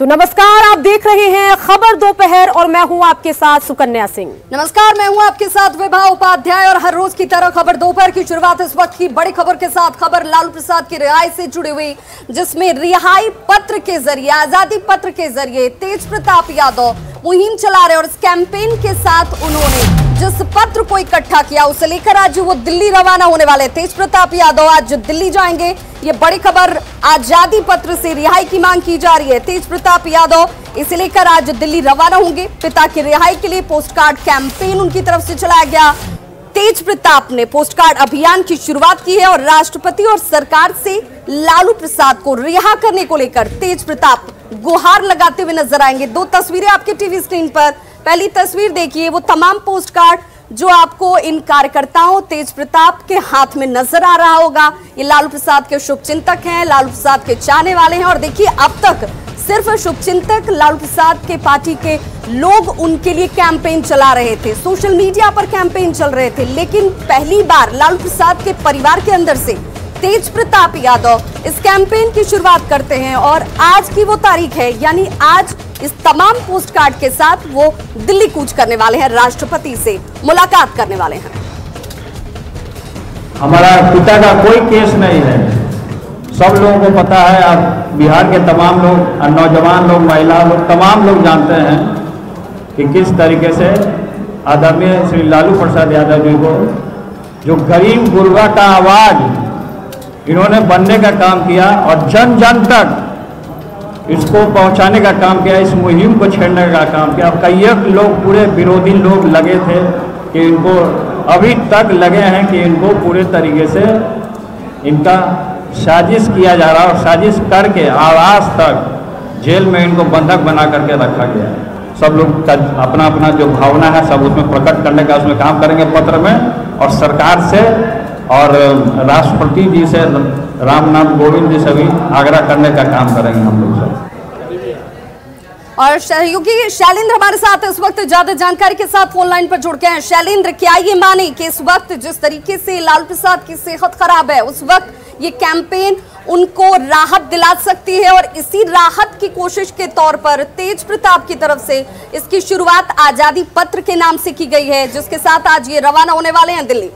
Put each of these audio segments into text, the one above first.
तो नमस्कार, आप देख रहे हैं खबर दोपहर और मैं हूं आपके साथ सुकन्या सिंह। नमस्कार, मैं हूं आपके साथ विभा उपाध्याय और हर रोज की तरह खबर दोपहर की शुरुआत इस वक्त की बड़ी खबर के साथ। खबर लालू प्रसाद की रिहाई से जुड़ी हुई, जिसमें रिहाई पत्र के जरिए, आजादी पत्र के जरिए तेज प्रताप यादव मुहिम चला रहे और इस कैंपेन के साथ उन्होंने जिस पत्र को इकट्ठा किया उसे लेकर आज वो दिल्ली रवाना होने वाले। तेज प्रताप यादव आज दिल्ली जाएंगे, ये बड़ी खबर। आजादी पत्र से रिहाई की मांग की जा रही है। तेज प्रताप यादव इसे लेकर आज दिल्ली रवाना होंगे। पिता की रिहाई के लिए पोस्ट कार्ड कैंपेन उनकी तरफ से चलाया गया। तेज प्रताप ने पोस्ट कार्ड अभियान की शुरुआत की है और राष्ट्रपति और सरकार से लालू प्रसाद को रिहा करने को लेकर तेज प्रताप गुहार लगाते हुए नजर आएंगे। दो तस्वीरें आपके टीवी स्क्रीन पर। पहली तस्वीर देखिए, वो तमाम पोस्ट कार्ड जो आपको इन कार्यकर्ताओं तेज प्रताप के हाथ में नजर आ रहा होगा। ये लालू प्रसाद के शुभचिंतक हैं, लालू प्रसाद के चाहने वाले हैं। और देखिए, अब तक सिर्फ शुभचिंतक लालू प्रसाद के पार्टी के लोग उनके लिए कैंपेन चला रहे थे, सोशल मीडिया पर कैंपेन चल रहे थे। लेकिन पहली बार लालू प्रसाद के परिवार के अंदर से तेज प्रताप यादव इस कैंपेन की शुरुआत करते हैं और आज की वो तारीख है, यानी आज इस तमाम पोस्ट कार्ड के साथ वो दिल्ली कूच करने वाले हैं, राष्ट्रपति से मुलाकात करने वाले हैं। हमारा पिता का कोई केस नहीं है, सब लोगों को पता है। अब बिहार के तमाम लोग, नौजवान लोग, महिला लोग, तमाम लोग जानते हैं कि किस तरीके से आदरणीय श्री लालू प्रसाद यादव जी को, जो गरीब गुरबा का आवाज इन्होंने बनने का काम किया और जन जन तक इसको पहुंचाने का काम किया, इस मुहिम को छेड़ने का काम किया। कई लोग, पूरे विरोधी लोग लगे थे कि इनको, अभी तक लगे हैं कि इनको पूरे तरीके से इनका साजिश किया जा रहा है और साजिश करके आज तक जेल में इनको बंधक बना करके रखा गया है। सब लोग अपना अपना जो भावना है सब उसमें प्रकट करने का उसमें काम करेंगे पत्र में, और सरकार से और राष्ट्रपति जी से, रामनाथ कोविंद जी से भी आग्रह करने का काम करेंगे हम लोग सब। और सहयोगी शैलेंद्र हमारे साथ इस वक्त ज्यादा जानकारी के साथ फोन लाइन पर जुड़ गए हैं। शैलेंद्र, क्या ये माने कि इस वक्त जिस तरीके से लालू प्रसाद की सेहत खराब है, उस वक्त ये कैंपेन उनको राहत दिला सकती है और इसी राहत की कोशिश के तौर पर तेज प्रताप की तरफ से इसकी शुरुआत आजादी पत्र के नाम से की गई है, जिसके साथ आज ये रवाना होने वाले हैं दिल्ली?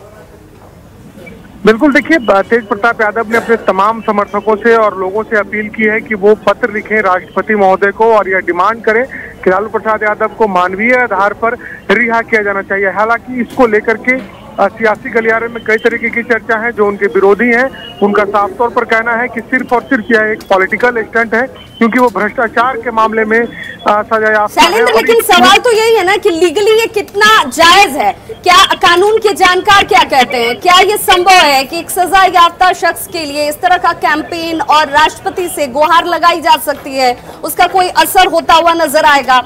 बिल्कुल, देखिए, तेज प्रताप यादव ने अपने तमाम समर्थकों से और लोगों से अपील की है कि वो पत्र लिखें राष्ट्रपति महोदय को और यह डिमांड करें कि लालू प्रसाद यादव को मानवीय आधार पर रिहा किया जाना चाहिए। हालांकि इसको लेकर के सियासी गलियारे में कई तरीके की चर्चा है। जो उनके विरोधी हैं उनका साफ तौर पर कहना है कि सिर्फ और सिर्फ यह एक पॉलिटिकल स्टंट है, क्योंकि वो भ्रष्टाचार के मामले में सजायाफ्ता है। लेकिन सवाल तो यही है ना कि लीगली ये कितना जायज है? क्या कानून के जानकार क्या कहते हैं? क्या ये संभव है कि एक सजा याफ्ता शख्स के लिए इस तरह का कैंपेन और राष्ट्रपति से गुहार लगाई जा सकती है, उसका कोई असर होता हुआ नजर आएगा?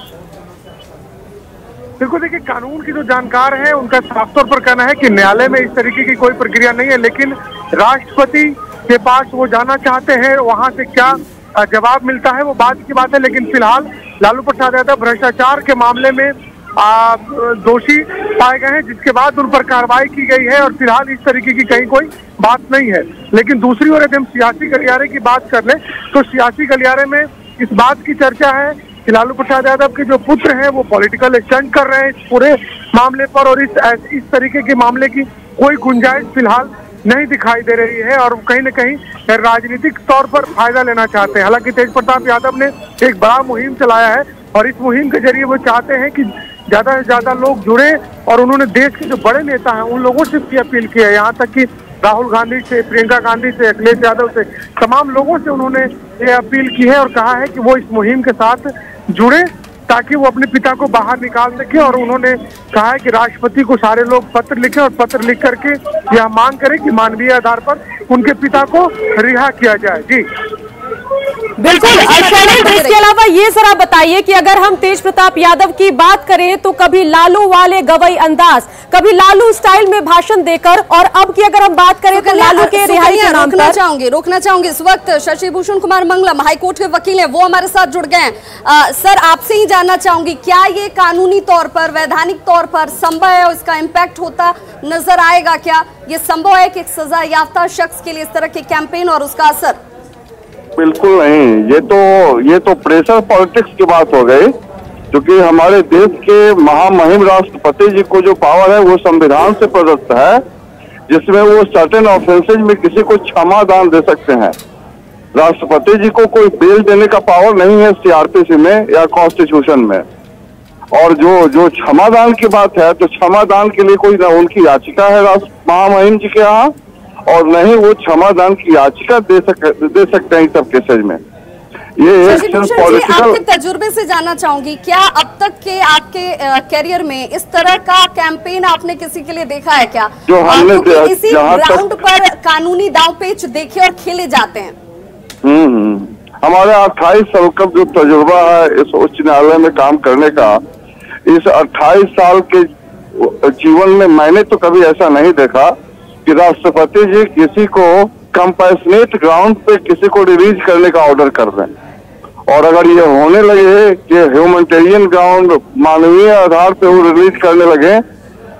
देखो, देखिए, कानून की जो जानकार है उनका साफ तौर पर कहना है कि न्यायालय में इस तरीके की कोई प्रक्रिया नहीं है, लेकिन राष्ट्रपति के पास वो जाना चाहते हैं, वहां से क्या जवाब मिलता है वो बात की बात है। लेकिन फिलहाल लालू प्रसाद यादव भ्रष्टाचार के मामले में दोषी पाए गए हैं, जिसके बाद उन पर कार्रवाई की गई है और फिलहाल इस तरीके की कहीं कोई बात नहीं है। लेकिन दूसरी ओर यदि हम सियासी गलियारे की बात कर लें तो सियासी गलियारे में इस बात की चर्चा है कि लालू प्रसाद यादव के जो पुत्र हैं वो पॉलिटिकल स्टंट कर रहे हैं इस पूरे मामले पर, और इस तरीके के मामले की कोई गुंजाइश फिलहाल नहीं दिखाई दे रही है और कहीं न कहीं राजनीतिक तौर पर फायदा लेना चाहते हैं। हालांकि तेज प्रताप यादव ने एक बड़ा मुहिम चलाया है और इस मुहिम के जरिए वो चाहते हैं कि ज्यादा से ज्यादा लोग जुड़े, और उन्होंने देश के जो बड़े नेता हैं उन लोगों से भी अपील की है, यहाँ तक कि राहुल गांधी से, प्रियंका गांधी से, अखिलेश यादव से, तमाम लोगों से उन्होंने ये अपील की है और कहा है कि वो इस मुहिम के साथ जुड़े ताकि वो अपने पिता को बाहर निकाल सके। और उन्होंने कहा है कि राष्ट्रपति को सारे लोग पत्र लिखें और पत्र लिख करके यह मांग करें कि मानवीय आधार पर उनके पिता को रिहा किया जाए। जी बिल्कुल। शैलेंद्र, इसके अलावा ये जरा बताइए कि अगर हम तेज प्रताप यादव की बात करें तो कभी लालू वाले गवई अंदाज, कभी लालू स्टाइल में भाषण देकर, और अब की अगर हम बात करें तो लालू के रिहाई के नाम पर रोकना चाहूंगी इस वक्त शशि भूषण कुमार मंगलम हाईकोर्ट के वकील हैं, वो हमारे साथ जुड़ गए हैं। सर, आपसे ही जानना चाहूंगी, क्या ये कानूनी तौर पर, वैधानिक तौर पर संभव है और इसका इम्पैक्ट होता नजर आएगा? क्या ये संभव है कि एक सजा याफ्ता शख्स के लिए इस तरह के कैंपेन और उसका असर? बिल्कुल नहीं, ये तो प्रेशर पॉलिटिक्स की बात हो गई, क्योंकि हमारे देश के महामहिम राष्ट्रपति जी को जो पावर है वो संविधान से प्रदत्त है, जिसमें वो सर्टेन ऑफेंसेज में किसी को क्षमा दान दे सकते हैं। राष्ट्रपति जी को कोई बेल देने का पावर नहीं है सीआरपीसी में या कॉन्स्टिट्यूशन में। और जो क्षमादान की बात है, तो क्षमादान के लिए कोई न उनकी याचिका है राष्ट्र महामहिम जी के यहाँ, और न ही वो क्षमादान की याचिका दे सकते हैं इस सब केसेज में। ये एक पॉलिटिकल। आपके तजुर्बे से जानना चाहूंगी, क्या अब तक के आपके करियर में इस तरह का कैंपेन आपने किसी के लिए देखा है क्या, जो हमने इसी ग्राउंड पर कानूनी दांव पेच देखे और खेले जाते हैं? हमारे 28 साल का जो तजुर्बा है इस उच्च न्यायालय में काम करने का, इस 28 साल के जीवन में मैंने तो कभी ऐसा नहीं देखा कि राष्ट्रपति जी किसी को कंपैशनेट ग्राउंड पे किसी को रिलीज करने का ऑर्डर कर दें। और अगर ये होने लगे कि ह्यूमैनिटेरियन ग्राउंड, मानवीय आधार पे वो रिलीज करने लगे,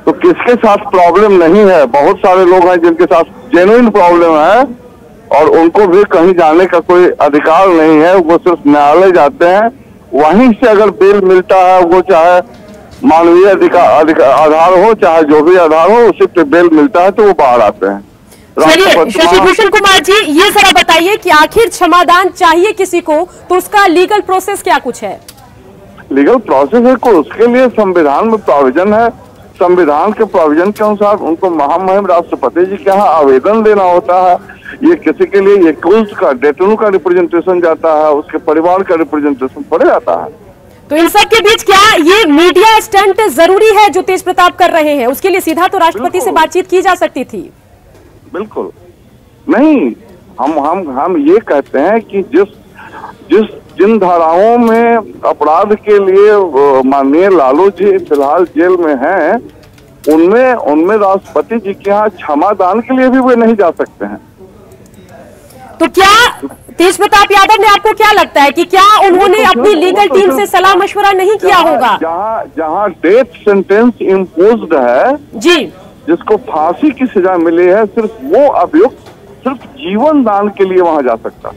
तो किसके साथ प्रॉब्लम नहीं है? बहुत सारे लोग हैं जिनके साथ जेन्युइन प्रॉब्लम है और उनको भी कहीं जाने का कोई अधिकार नहीं है, वो सिर्फ न्यायालय जाते हैं, वहीं से अगर बेल मिलता है, वो चाहे मानवीय आधार हो चाहे जो भी आधार हो, उसी पे बेल मिलता है तो वो बाहर आते हैं। चलिए शशि भूषण कुमार जी, ये जरा बताइए कि आखिर क्षमादान चाहिए किसी को तो उसका लीगल प्रोसेस क्या कुछ है? लीगल प्रोसेस है को उसके लिए संविधान में प्रोविजन है। संविधान के प्रोविजन के अनुसार उनको महामहिम राष्ट्रपति जी के यहाँ आवेदन देना होता है। ये किसी के लिए एक्यूज्ड का, डेटेनू का रिप्रेजेंटेशन जाता है, उसके परिवार का रिप्रेजेंटेशन पड़ जाता है। तो इन सब के बीच क्या ये मीडिया स्टंट जरूरी है जो तेज प्रताप कर रहे हैं? उसके लिए सीधा तो राष्ट्रपति से बातचीत की जा सकती थी। बिल्कुल नहीं, हम ये कहते हैं कि जिन धाराओं में अपराध के लिए माननीय लालू जी फिलहाल जेल में हैं, उनमें राष्ट्रपति जी के यहाँ क्षमादान के लिए भी वे नहीं जा सकते हैं। तो क्या तेज प्रताप यादव ने, आपको क्या लगता है कि क्या उन्होंने अपनी लीगल टीम से सलाह मशवरा नहीं किया होगा? जहाँ डेथ सेंटेंस इम्पोज्ड है जी, जिसको फांसी की सजा मिली है, सिर्फ वो अभियुक्त सिर्फ जीवन दान के लिए वहां जा सकता।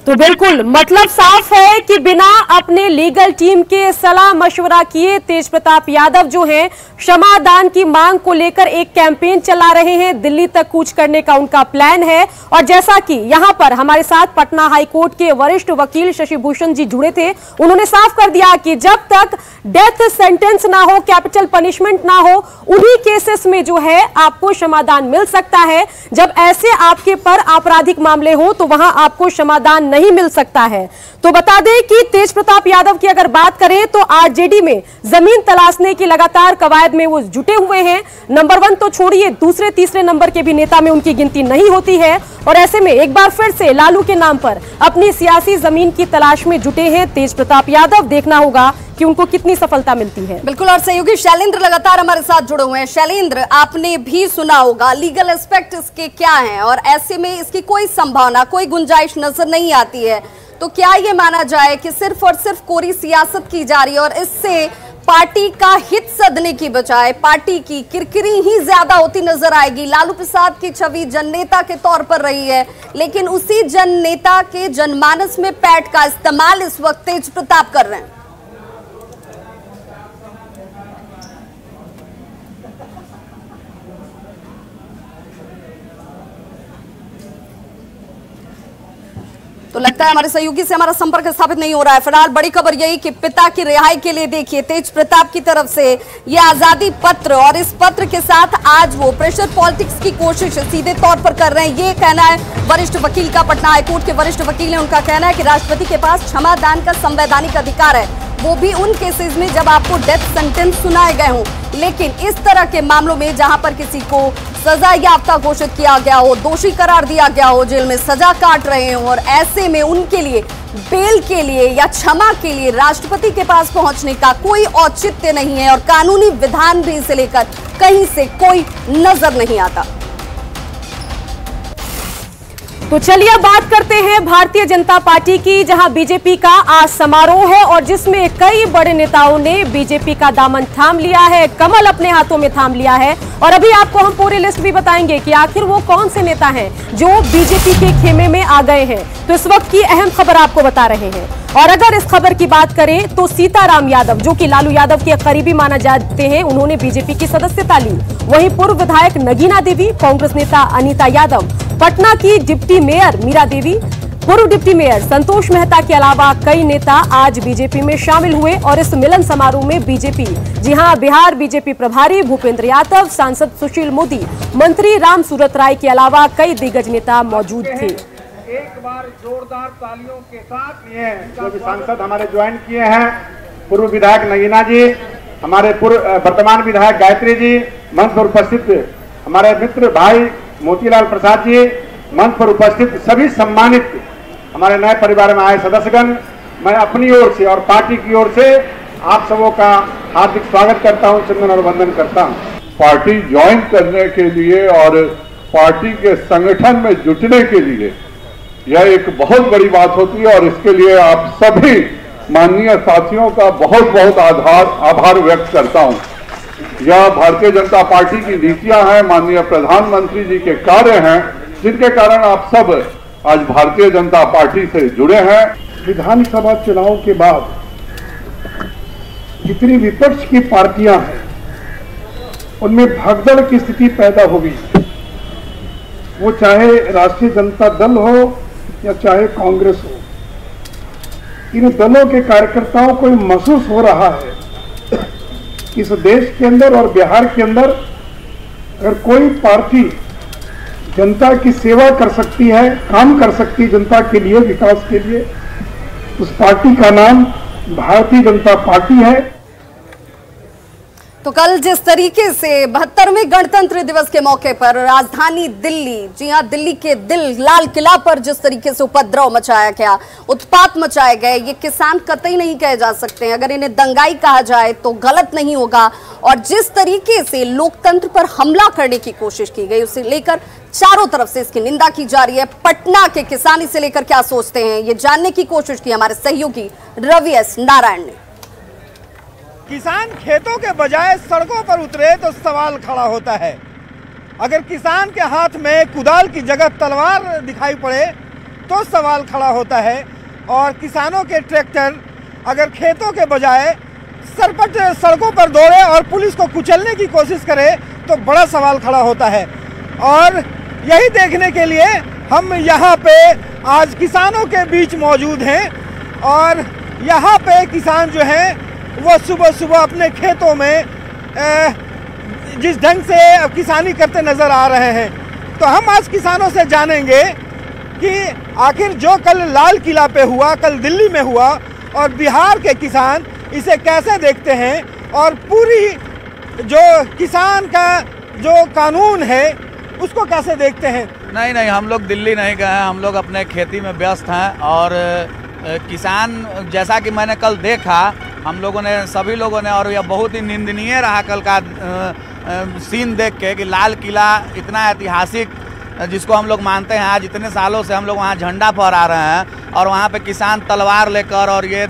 तो बिल्कुल मतलब साफ है कि बिना अपने लीगल टीम के सलाह मशवरा किए तेज प्रताप यादव जो हैं क्षमादान की मांग को लेकर एक कैंपेन चला रहे हैं। दिल्ली तक कूच करने का उनका प्लान है। और जैसा कि यहां पर हमारे साथ पटना हाईकोर्ट के वरिष्ठ वकील शशि भूषण जी जुड़े थे, उन्होंने साफ कर दिया कि जब तक डेथ सेंटेंस ना हो, कैपिटल पनिशमेंट ना हो, उन्हीं केसेस में जो है आपको क्षमादान मिल सकता है। जब ऐसे आपके पर आपराधिक मामले हो तो वहां आपको क्षमादान नहीं मिल सकता है। तो बता दें कि तेज प्रताप यादव की अगर बात करें तो आरजेडी में जमीन तलाशने की लगातार कवायद में वो जुटे हुए हैं। नंबर 1 तो छोड़िए, दूसरे तीसरे नंबर के भी नेता में उनकी गिनती नहीं होती है। और ऐसे में एक बार फिर से लालू के नाम पर अपनी सियासी जमीन की तलाश में जुटे हैं तेज प्रताप यादव। देखना होगा कि उनको कितनी सफलता मिलती है। बिल्कुल, और सहयोगी शैलेंद्र लगातार हमारे साथ जुड़े हुए हैं। शैलेंद्र, आपने भी सुना होगा लीगल एस्पेक्ट इसके क्या हैं, और ऐसे में इसकी कोई संभावना, कोई गुंजाइश नजर नहीं आती है। तो क्या ये माना जाए कि सिर्फ और सिर्फ कोरी सियासत की जा रही है और इससे पार्टी का हित सदने की बजाय पार्टी की किरकिरी ही ज्यादा होती नजर आएगी? लालू प्रसाद की छवि जननेता के तौर पर रही है, लेकिन उसी जननेता के जनमानस में पैठ का इस्तेमाल इस वक्त तेज प्रताप कर रहे हैं। तो लगता है हमारे सहयोगी से हमारा संपर्क स्थापित नहीं हो रहा है। फिलहाल बड़ी खबर यही कि पिता की रिहाई के लिए देखिए तेज प्रताप की तरफ से ये आजादी पत्र, और इस पत्र के साथ आज वो प्रेशर पॉलिटिक्स की कोशिश सीधे तौर पर कर रहे हैं। ये कहना है वरिष्ठ वकील का, पटना हाईकोर्ट के वरिष्ठ वकील है, उनका कहना है कि राष्ट्रपति के पास क्षमादान का संवैधानिक अधिकार है, वो भी उन केसेस में जब आपको डेथ सेंटेंस सुनाए गए हों। लेकिन इस तरह के मामलों में जहां पर किसी को सजा याफ्ता घोषित किया गया हो, दोषी करार दिया गया हो, जेल में सजा काट रहे हो, और ऐसे में उनके लिए बेल के लिए या क्षमा के लिए राष्ट्रपति के पास पहुंचने का कोई औचित्य नहीं है और कानूनी विधान भी इसे लेकर कहीं से कोई नजर नहीं आता। तो चलिए अब बात करते हैं भारतीय जनता पार्टी की, जहां बीजेपी का आज समारोह है और जिसमें कई बड़े नेताओं ने बीजेपी का दामन थाम लिया है, कमल अपने हाथों में थाम लिया है। और अभी आपको हम पूरी लिस्ट भी बताएंगे कि आखिर वो कौन से नेता हैं जो बीजेपी के खेमे में आ गए हैं। तो इस वक्त की अहम खबर आपको बता रहे हैं। और अगर इस खबर की बात करें तो सीताराम यादव, जो कि लालू यादव के करीबी माना जाते हैं, उन्होंने बीजेपी की सदस्यता ली। वहीं पूर्व विधायक नगीना देवी, कांग्रेस नेता अनीता यादव, पटना की डिप्टी मेयर मीरा देवी, पूर्व डिप्टी मेयर संतोष मेहता के अलावा कई नेता आज बीजेपी में शामिल हुए। और इस मिलन समारोह में बीजेपी, जी हां, बिहार बीजेपी प्रभारी भूपेंद्र यादव, सांसद सुशील मोदी, मंत्री राम सूरत राय के अलावा कई दिग्गज नेता मौजूद थे। एक बार जोरदार तालियों के साथ ये जो भी सांसद हमारे ज्वाइन किए हैं, पूर्व विधायक नगीना जी, हमारे वर्तमान विधायक गायत्री जी, मंच पर उपस्थित हमारे मित्र भाई मोतीलाल प्रसाद जी, मंच पर उपस्थित सभी सम्मानित हमारे नए परिवार में आए सदस्यगण, मैं अपनी ओर से और पार्टी की ओर से आप सबों का हार्दिक स्वागत करता हूं, चंदन और वंदन करता हूं। पार्टी ज्वाइन करने के लिए और पार्टी के संगठन में जुटने के लिए यह एक बहुत बड़ी बात होती है और इसके लिए आप सभी माननीय साथियों का बहुत बहुत आभार व्यक्त करता हूं। यह भारतीय जनता पार्टी की नीतियां हैं, माननीय प्रधानमंत्री जी के कार्य हैं, जिनके कारण आप सब आज भारतीय जनता पार्टी से जुड़े हैं। विधानसभा चुनाव के बाद जितनी विपक्ष की पार्टियां हैं उनमें भगदड़ की स्थिति पैदा हो गई, वो चाहे राष्ट्रीय जनता दल हो या चाहे कांग्रेस हो। इन दलों के कार्यकर्ताओं को महसूस हो रहा है इस देश के अंदर और बिहार के अंदर अगर कोई पार्टी जनता की सेवा कर सकती है, काम कर सकती है जनता के लिए, विकास के लिए, उस पार्टी का नाम भारतीय जनता पार्टी है। तो कल जिस तरीके से 72वें गणतंत्र दिवस के मौके पर राजधानी दिल्ली, जी हां, दिल्ली के दिल लाल किला पर जिस तरीके से उपद्रव मचाया गया, उत्पात मचाए गए, ये किसान कतई नहीं कहे जा सकते हैं। अगर इन्हें दंगाई कहा जाए तो गलत नहीं होगा। और जिस तरीके से लोकतंत्र पर हमला करने की कोशिश की गई, उसे लेकर चारों तरफ से इसकी निंदा की जा रही है। पटना के किसान इसे लेकर क्या सोचते हैं, ये जानने की कोशिश की हमारे सहयोगी रवि एस नारायण ने। किसान खेतों के बजाय सड़कों पर उतरे तो सवाल खड़ा होता है। अगर किसान के हाथ में कुदाल की जगह तलवार दिखाई पड़े तो सवाल खड़ा होता है। और किसानों के ट्रैक्टर अगर खेतों के बजाय सरपट सड़कों पर दौड़े और पुलिस को कुचलने की कोशिश करे तो बड़ा सवाल खड़ा होता है। और यही देखने के लिए हम यहाँ पे आज किसानों के बीच मौजूद हैं। और यहाँ पे किसान जो हैं वो सुबह सुबह अपने खेतों में जिस ढंग से किसानी करते नजर आ रहे हैं, तो हम आज किसानों से जानेंगे कि आखिर जो कल लाल किला पे हुआ, कल दिल्ली में हुआ, और बिहार के किसान इसे कैसे देखते हैं और पूरी जो किसान का जो कानून है उसको कैसे देखते हैं। नहीं, हम लोग दिल्ली नहीं गए हैं, हम लोग अपने खेती में व्यस्त हैं। और किसान, जैसा कि मैंने कल देखा, हम लोगों ने, सभी लोगों ने, और यह बहुत ही निंदनीय रहा कल का सीन देख के कि लाल किला इतना ऐतिहासिक, जिसको हम लोग मानते हैं, आज इतने सालों से हम लोग वहाँ झंडा फहरा रहे हैं और वहाँ पे किसान तलवार लेकर, और ये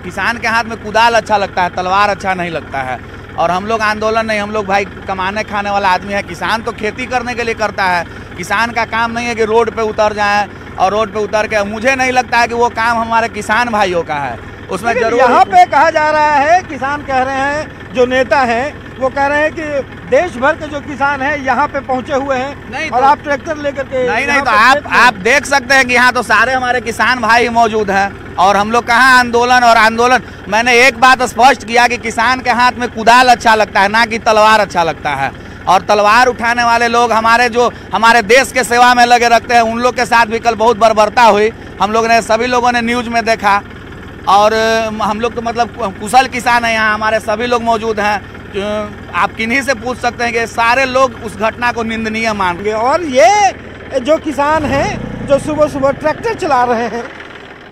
किसान के हाथ में कुदाल अच्छा लगता है, तलवार अच्छा नहीं लगता है। और हम लोग आंदोलन नहीं, हम लोग भाई कमाने खाने वाला आदमी है। किसान तो खेती करने के लिए करता है, किसान का काम नहीं है कि रोड पे उतर जाएं और रोड पे उतर के, मुझे नहीं लगता है कि वो काम हमारे किसान भाइयों का है। उसमें जरूर यहाँ पे कहा जा रहा है, किसान कह रहे हैं, जो नेता हैं वो कह रहे हैं कि देश भर के जो किसान हैं यहाँ पे पहुँचे हुए हैं। नहीं और तो, आप ट्रैक्टर लेकर के नहीं तो आप देख सकते हैं कि यहाँ तो सारे हमारे किसान भाई मौजूद हैं। और हम लोग कहाँ आंदोलन, मैंने एक बात स्पष्ट किया कि किसान के हाथ में कुदाल अच्छा लगता है, ना कि तलवार अच्छा लगता है। और तलवार उठाने वाले लोग हमारे देश के सेवा में लगे रखते हैं, उन लोग के साथ भी कल बहुत बर्बरता हुई। हम लोग ने, सभी लोगों ने न्यूज में देखा। और हम लोग तो मतलब कुशल किसान हैं, यहाँ हमारे सभी लोग मौजूद हैं। आप किन्हीं से पूछ सकते हैं कि सारे लोग उस घटना को निंदनीय मानेंगे। और ये जो किसान हैं जो सुबह सुबह ट्रैक्टर चला रहे हैं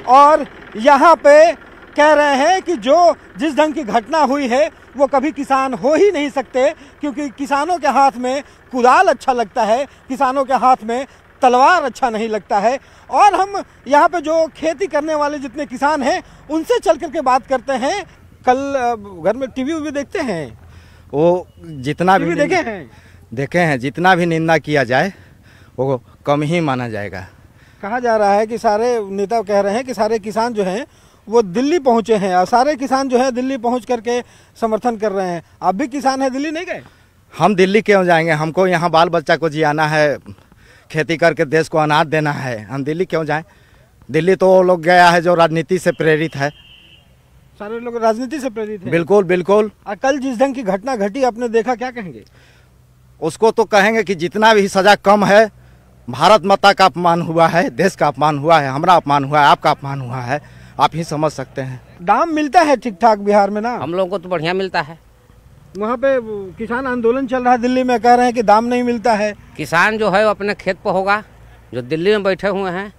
और यहाँ पे कह रहे हैं कि जिस ढंग की घटना हुई है वो कभी किसान हो ही नहीं सकते, क्योंकि किसानों के हाथ में कुदाल अच्छा लगता है, किसानों के हाथ में तलवार अच्छा नहीं लगता है। और हम यहाँ पे जो खेती करने वाले जितने किसान हैं उनसे चल करके बात करते हैं। कल घर में टीवी भी देखते हैं? वो जितना भी देखे हैं जितना भी निंदा किया जाए वो कम ही माना जाएगा। कहा जा रहा है कि सारे नेता कह रहे हैं कि सारे किसान जो हैं वो दिल्ली पहुंचे हैं और सारे किसान जो है दिल्ली पहुंच करके समर्थन कर रहे हैं। आप भी किसान हैं, दिल्ली नहीं गए? हम दिल्ली क्यों जाएंगे? हमको यहाँ बाल बच्चा को जियाना है, खेती करके देश को अनाज देना है। हम दिल्ली क्यों जाएं? दिल्ली तो वो लोग गया है जो राजनीति से प्रेरित है। सारे लोग राजनीति से प्रेरित हैं? बिल्कुल बिल्कुल। और कल जिस ढंग की घटना घटी आपने देखा, क्या कहेंगे? उसको तो कहेंगे कि जितना भी सजा कम है। भारत माता का अपमान हुआ है, देश का अपमान हुआ है, हमारा अपमान हुआ है, आपका अपमान हुआ है। आप ही समझ सकते हैं। दाम मिलता है ठीक ठाक बिहार में ना? हम लोगों को तो बढ़िया मिलता है। वहाँ पे किसान आंदोलन चल रहा है दिल्ली में, कह रहे हैं कि दाम नहीं मिलता है। किसान जो है वो अपने खेत पर होगा, जो दिल्ली में बैठे हुए हैं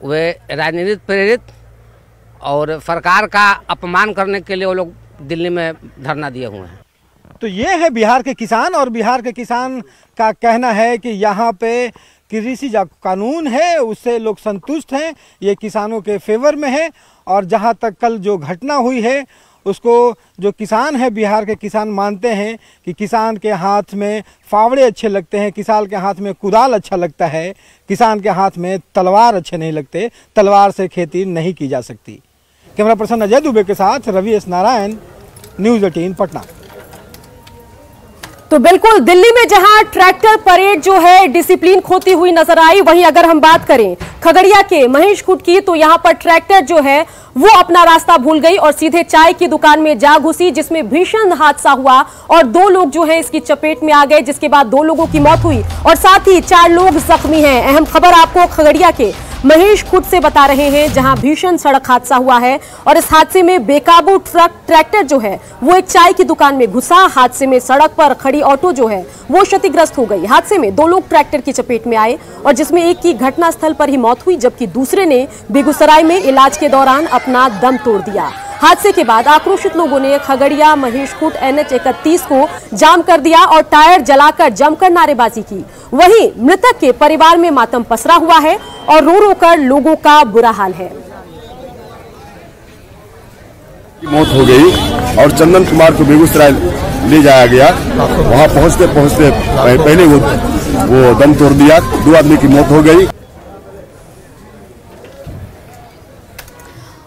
वे राजनीतिक प्रेरित और सरकार का अपमान करने के लिए वो लोग दिल्ली में धरना दिए हुए हैं। तो ये है बिहार के किसान, और बिहार के किसान का कहना है कि यहाँ पे कृषि जो कानून है उससे लोग संतुष्ट हैं, ये किसानों के फेवर में है। और जहाँ तक कल जो घटना हुई है उसको जो किसान है बिहार के किसान मानते हैं कि किसान के हाथ में फावड़े अच्छे लगते हैं, किसान के हाथ में कुदाल अच्छा लगता है, किसान के हाथ में तलवार अच्छे नहीं लगते। तलवार से खेती नहीं की जा सकती। कैमरा पर्सन अजय दुबे के साथ रवि एस नारायण, न्यूज़ 18 पटना। तो बिल्कुल दिल्ली में जहां ट्रैक्टर परेड जो है डिसिप्लिन खोती हुई नजर आई, वहीं अगर हम बात करें खगड़िया के महेश खूंट की तो यहां पर ट्रैक्टर जो है वो अपना रास्ता भूल गई और सीधे चाय की दुकान में जा घुसी, जिसमें भीषण हादसा हुआ और 2 लोग जो है इसकी चपेट में आ गए, जिसके बाद 2 लोगों की मौत हुई और साथ ही 4 लोग जख्मी हैं। अहम खबर आपको खगड़िया के महेश खूंट से बता रहे हैं, जहां भीषण सड़क हादसा हुआ है और इस हादसे में बेकाबू ट्रैक्टर जो है वो एक चाय की दुकान में घुसा। हादसे में सड़क पर खड़ी ऑटो जो है वो क्षतिग्रस्त हो गई। हादसे में 2 लोग ट्रैक्टर की चपेट में आए और जिसमें एक की घटनास्थल पर ही मौत हुई, जबकि दूसरे ने बेगूसराय में इलाज के दौरान अपना दम तोड़ दिया। हादसे के बाद आक्रोशित लोगों ने खगड़िया महेश खूंट NH 31 को जाम कर दिया और टायर जलाकर जमकर नारेबाजी की। वहीं मृतक के परिवार में मातम पसरा हुआ है और रो रो कर लोगों का बुरा हाल है। मौत हो गई और चंदन कुमार को बेगूसराय ले जाया गया। वहां पहुंचते पहुंचते पहले वो दम तोड़ दिया। 2 आदमी की मौत हो गई।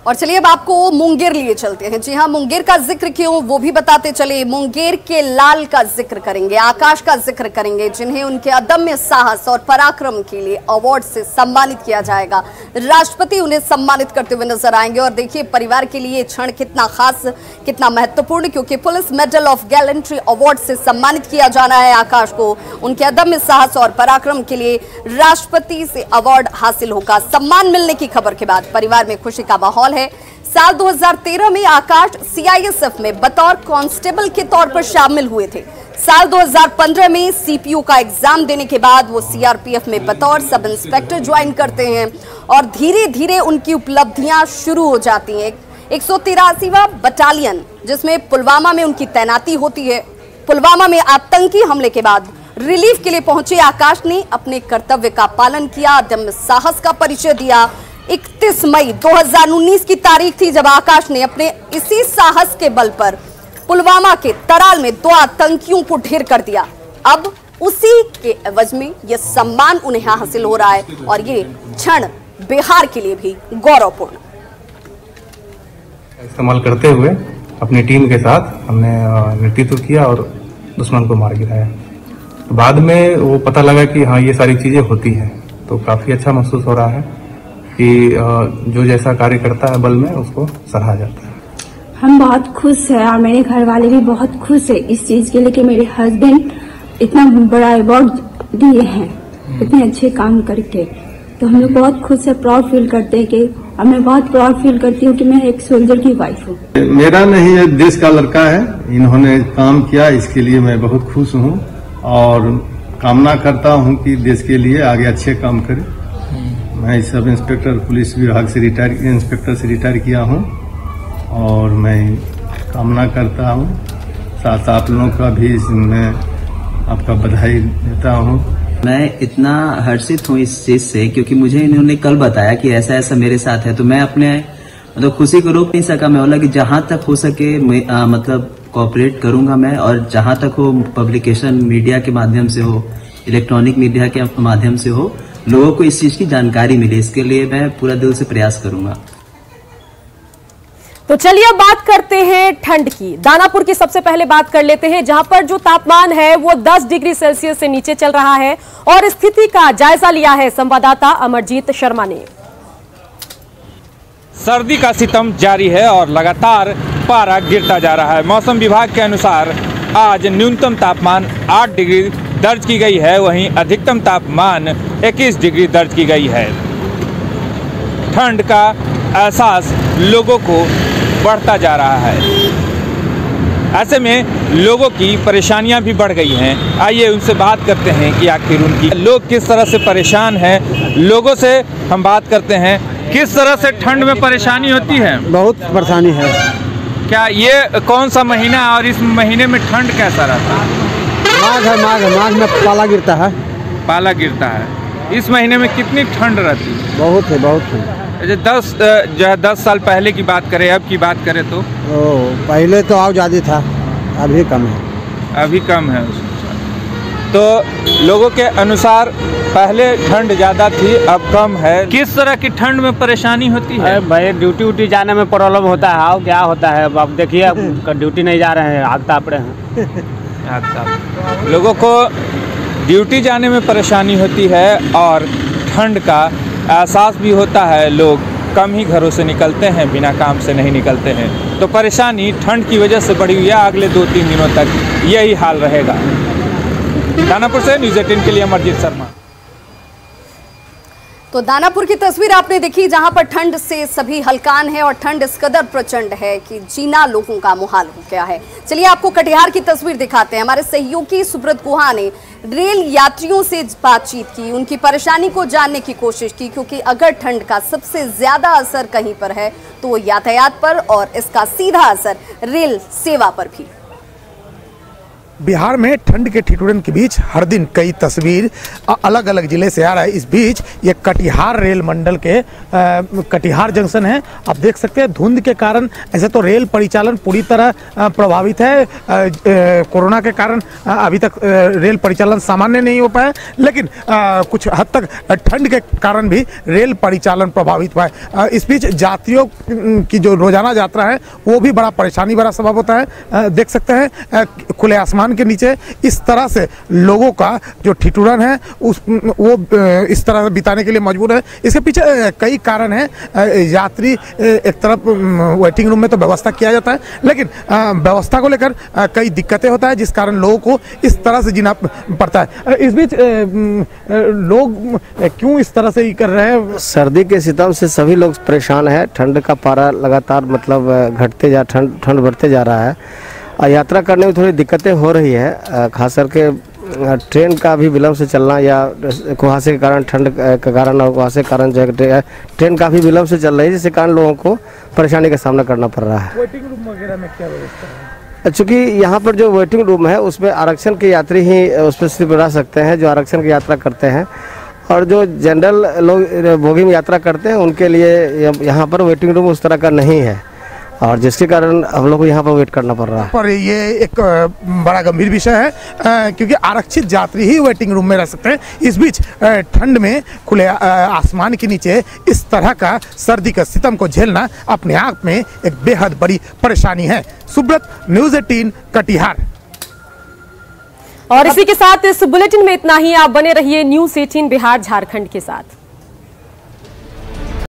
और चलिए अब आपको मुंगेर लिए चलते हैं। जी हाँ, मुंगेर का जिक्र क्यों वो भी बताते चले। मुंगेर के लाल का जिक्र करेंगे, आकाश का जिक्र करेंगे, जिन्हें उनके अदम्य साहस और पराक्रम के लिए अवार्ड से सम्मानित किया जाएगा। राष्ट्रपति उन्हें सम्मानित करते हुए नजर आएंगे। और देखिए परिवार के लिए क्षण कितना खास, कितना महत्वपूर्ण, क्योंकि police medal of gallantry award से सम्मानित किया जाना है आकाश को। उनके अदम्य साहस और पराक्रम के लिए राष्ट्रपति से अवार्ड हासिल होगा। सम्मान मिलने की खबर के बाद परिवार में खुशी का माहौल है। साल 2013 में आकाश CISF में बतौर कांस्टेबल के तौर पर शामिल हुए थे। साल 2015 में CPU का एग्जाम देने के बाद वो CRPF में बतौर सब इंस्पेक्टर ज्वाइन करते हैं और धीरे धीरे उनकी उपलब्धियां शुरू हो जाती हैं। 183वां बटालियन जिसमें पुलवामा में उनकी तैनाती होती है। पुलवामा में आतंकी हमले के बाद रिलीफ के लिए पहुंचे आकाश ने अपने कर्तव्य का पालन किया, अदम्य साहस का परिचय दिया। 31 मई 2019 की तारीख थी जब आकाश ने अपने इसी साहस के बल पर पुलवामा के तराल में 2 आतंकियों को ढेर कर दिया। अब उसी के एवज में यह सम्मान उन्हें हासिल हो रहा है और ये क्षण बिहार के लिए भी गौरवपूर्ण। इस्तेमाल करते हुए अपनी टीम के साथ हमने नेतृत्व किया और दुश्मन को मार गिराया। तो बाद में वो पता लगा कि हाँ ये सारी चीजें होती हैं, तो काफी अच्छा महसूस हो रहा है कि जो जैसा कार्य करता है बल में उसको सराहा जाता है। हम बहुत खुश हैं और मेरे घर वाले भी बहुत खुश है इस चीज के लिए कि मेरे हस्बैंड इतना बड़ा अवार्ड दिए हैं इतने अच्छे काम करके। तो हम लोग बहुत खुश है, प्राउड फील करते हैं कि और मैं बहुत प्राउड फील करती हूँ कि मैं एक सोल्जर की वाइफ हूँ। मेरा नहीं है, देश का लड़का है, इन्होंने काम किया, इसके लिए मैं बहुत खुश हूँ और कामना करता हूँ कि देश के लिए आगे अच्छे काम करे। मैं सब इंस्पेक्टर पुलिस विभाग से इंस्पेक्टर से रिटायर किया हूँ और मैं कामना करता हूँ, साथ आप लोगों का भी मैं आपका बधाई देता हूँ मैं इतना हर्षित हूँ इस चीज से, क्योंकि मुझे इन्होंने कल बताया कि ऐसा ऐसा मेरे साथ है, तो मैं अपने मतलब खुशी को रोक नहीं सका। मैं बोला कि जहां तक हो सके मतलब कोऑपरेट करूंगा मैं, और जहां तक हो पब्लिकेशन मीडिया के माध्यम से हो, इलेक्ट्रॉनिक मीडिया के माध्यम से हो, लोगों को इस चीज की जानकारी मिले, इसके लिए मैं पूरा दिल से प्रयास करूंगा। तो चलिए अब बात करते हैं ठंड की। दानापुर की सबसे पहले बात कर लेते हैं, जहां पर जो तापमान है वो 10 डिग्री सेल्सियस से नीचे चल रहा है, और स्थिति का जायजा लिया है संवाददाता अमरजीत शर्मा ने। सर्दी का सितम जारी है और लगातार पारा गिरता जा रहा है। मौसम विभाग के अनुसार आज न्यूनतम तापमान 8 डिग्री दर्ज की गई है, वहीं अधिकतम तापमान 21 डिग्री दर्ज की गई है। ठंड का एहसास लोगों को बढ़ता जा रहा है। ऐसे में लोगों की परेशानियां भी बढ़ गई हैं। आइए उनसे बात करते हैं कि आखिर उनकी लोग किस तरह से परेशान हैं। लोगों से हम बात करते हैं, किस तरह से ठंड में परेशानी होती है? बहुत परेशानी है। क्या ये कौन सा महीना है और इस महीने में ठंड कैसा रहता है? माघ है, माघ में पाला गिरता है। पाला गिरता है। इस महीने में कितनी ठंड रहती है? बहुत है, बहुत है। 10 साल पहले की बात करें, अब की बात करें तो पहले तो और ज़्यादा था, अभी कम है। अभी कम है। तो लोगों के अनुसार पहले ठंड ज़्यादा थी, अब कम है। किस तरह की ठंड में परेशानी होती है? भाई ड्यूटी जाने में प्रॉब्लम होता है। और क्या होता है, अब देखिए ड्यूटी नहीं जा रहे हैं, आग ताप रहे हैं। लोगों को ड्यूटी जाने में परेशानी होती है और ठंड का एहसास भी होता है। लोग कम ही घरों से निकलते हैं, बिना काम से नहीं निकलते हैं। तो परेशानी ठंड की वजह से बढ़ी हुई है। अगले 2-3 दिनों तक यही हाल रहेगा। दानापुर से न्यूज़ 18 के लिए अमरजीत शर्मा। तो दानापुर की तस्वीर आपने देखी, जहां पर ठंड से सभी हलकान है और ठंड इस कदर प्रचंड है कि जीना लोगों का मुहाल हो गया है। चलिए आपको कटिहार की तस्वीर दिखाते हैं। हमारे सहयोगी सुब्रत गुहा ने रेल यात्रियों से बातचीत की, उनकी परेशानी को जानने की कोशिश की, क्योंकि अगर ठंड का सबसे ज्यादा असर कहीं पर है तो यातायात पर, और इसका सीधा असर रेल सेवा पर भी। बिहार में ठंड के ठिठुरन के बीच हर दिन कई तस्वीर अलग अलग जिले से आ रहा है। इस बीच ये कटिहार रेल मंडल के कटिहार जंक्शन है। आप देख सकते हैं धुंध के कारण ऐसे तो रेल परिचालन पूरी तरह प्रभावित है। कोरोना के कारण अभी तक रेल परिचालन सामान्य नहीं हो पाया, लेकिन कुछ हद तक ठंड के कारण भी रेल परिचालन प्रभावित हुआ है। इस बीच यात्रियों की जो रोजाना यात्रा है वो भी बड़ा परेशानी भरा सबब होता है। देख सकते हैं खुले आसमान के नीचे इस तरह से लोगों का जो ठिठुरन है वो इस तरह बिताने के लिए मजबूर है। इसके पीछे कई कारण हैं। यात्री एक तरफ वेटिंग रूम में तो व्यवस्था किया जाता है, लेकिन व्यवस्था को लेकर कई दिक्कतें होता है, जिस कारण लोगों को इस तरह से जीना पड़ता है। इस बीच लोग क्यों इस तरह से ही कर रहे हैं? सर्दी के सितम से सभी लोग परेशान है। ठंड का पारा लगातार मतलब ठंड बढ़ते जा रहा है और यात्रा करने में थोड़ी दिक्कतें हो रही है। खास करके ट्रेन का भी विलम्ब से चलना, या कुहासे के कारण, ठंड के कारण और कुहासे के कारण जो ट्रेन काफ़ी विलम्ब से चल रही है, जिसके कारण लोगों को परेशानी का सामना करना पड़ रहा है। वेटिंग रूम वगैरह में क्या व्यवस्था है? चूँकि यहाँ पर जो वेटिंग रूम है उसमें आरक्षण के यात्री ही उस पर सिर्फ रह सकते हैं, जो आरक्षण की यात्रा करते हैं, और जो जनरल लोग बोगी में यात्रा करते हैं उनके लिए यहाँ पर वेटिंग रूम उस तरह का नहीं है, और जिसके कारण हम लोग को यहाँ पर वेट करना पड़ रहा है। पर ये एक बड़ा गंभीर विषय है, क्योंकि आरक्षित यात्री ही वेटिंग रूम में रह सकते हैं। इस बीच ठंड में खुले आसमान के नीचे इस तरह का सर्दी का सितम को झेलना अपने आप में एक बेहद बड़ी परेशानी है। सुब्रत, न्यूज़ 18 कटिहार। और इसी के साथ इस बुलेटिन में इतना ही। आप बने रहिए न्यूज़ 18 बिहार झारखंड के साथ।